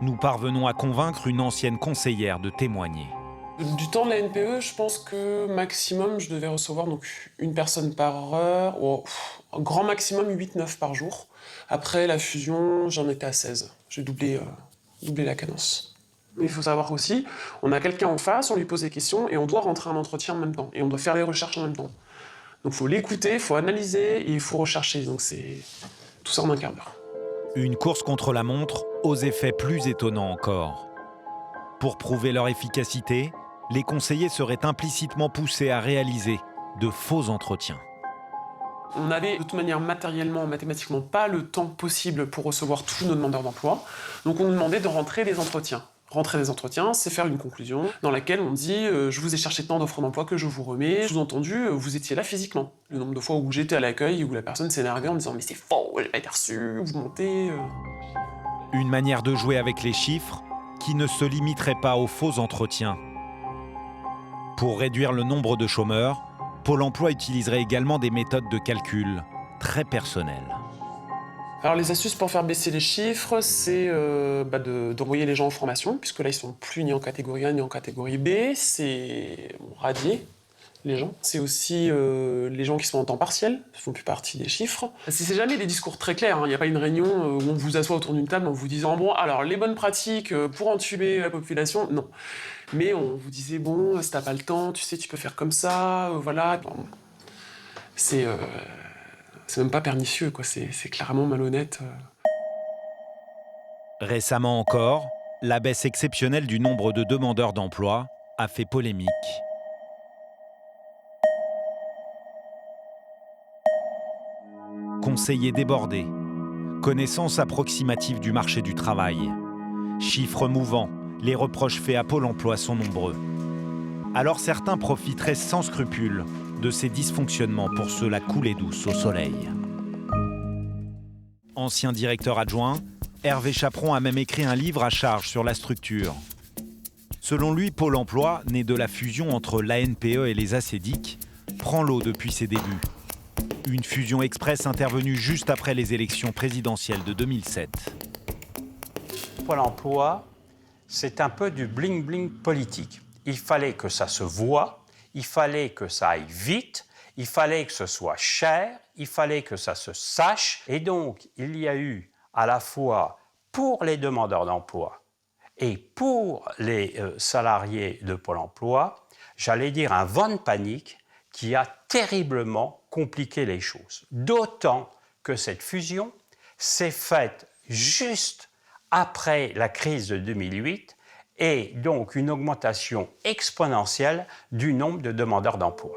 Nous parvenons à convaincre une ancienne conseillère de témoigner. Du temps de la NPE, je pense que maximum, je devais recevoir donc une personne par heure, ou grand maximum 8-9 par jour. Après la fusion, j'en étais à 16. J'ai doublé la cadence. Mais il faut savoir aussi, on a quelqu'un en face, on lui pose des questions et on doit rentrer un entretien en même temps. Et on doit faire les recherches en même temps. Donc il faut l'écouter, il faut analyser et il faut rechercher. Donc c'est tout ça en un quart d'heure. Une course contre la montre aux effets plus étonnants encore. Pour prouver leur efficacité, les conseillers seraient implicitement poussés à réaliser de faux entretiens. On n'avait de toute manière matériellement, mathématiquement pas le temps possible pour recevoir tous nos demandeurs d'emploi. Donc on nous demandait de rentrer des entretiens. Rentrer des entretiens, c'est faire une conclusion dans laquelle on dit je vous ai cherché tant d'offres d'emploi que je vous remets. Sous-entendu, vous étiez là physiquement. Le nombre de fois où j'étais à l'accueil, où la personne s'énervait en me disant mais c'est faux, j'ai pas été reçu, vous mentez. Une manière de jouer avec les chiffres qui ne se limiterait pas aux faux entretiens. Pour réduire le nombre de chômeurs, Pôle emploi utiliserait également des méthodes de calcul très personnelles. Alors les astuces pour faire baisser les chiffres, c'est d'envoyer les gens en formation, puisque là ils sont plus ni en catégorie A ni en catégorie B, c'est radier les gens. C'est aussi les gens qui sont en temps partiel, ne font plus partie des chiffres. C'est jamais des discours très clairs, il n'y a pas une réunion où on vous assoit autour d'une table en vous disant bon alors les bonnes pratiques pour entuber la population, non. Mais on vous disait bon si t'as pas le temps, tu sais tu peux faire comme ça, voilà. Bon, c'est même pas pernicieux, quoi. C'est clairement malhonnête. Récemment encore, la baisse exceptionnelle du nombre de demandeurs d'emploi a fait polémique. Conseillers débordés, connaissance approximative du marché du travail, chiffres mouvants, les reproches faits à Pôle emploi sont nombreux. Alors certains profiteraient sans scrupule de ces dysfonctionnements pour se la couler douce au soleil. Ancien directeur adjoint, Hervé Chaperon a même écrit un livre à charge sur la structure. Selon lui, Pôle emploi, né de la fusion entre l'ANPE et les ACEDIC, prend l'eau depuis ses débuts. Une fusion express intervenue juste après les élections présidentielles de 2007. Pôle emploi, c'est un peu du bling-bling politique. Il fallait que ça se voie, il fallait que ça aille vite, il fallait que ce soit cher, il fallait que ça se sache. Et donc, il y a eu à la fois pour les demandeurs d'emploi et pour les salariés de Pôle emploi, j'allais dire un vent de panique qui a terriblement compliqué les choses. D'autant que cette fusion s'est faite juste après la crise de 2008 et donc une augmentation exponentielle du nombre de demandeurs d'emploi.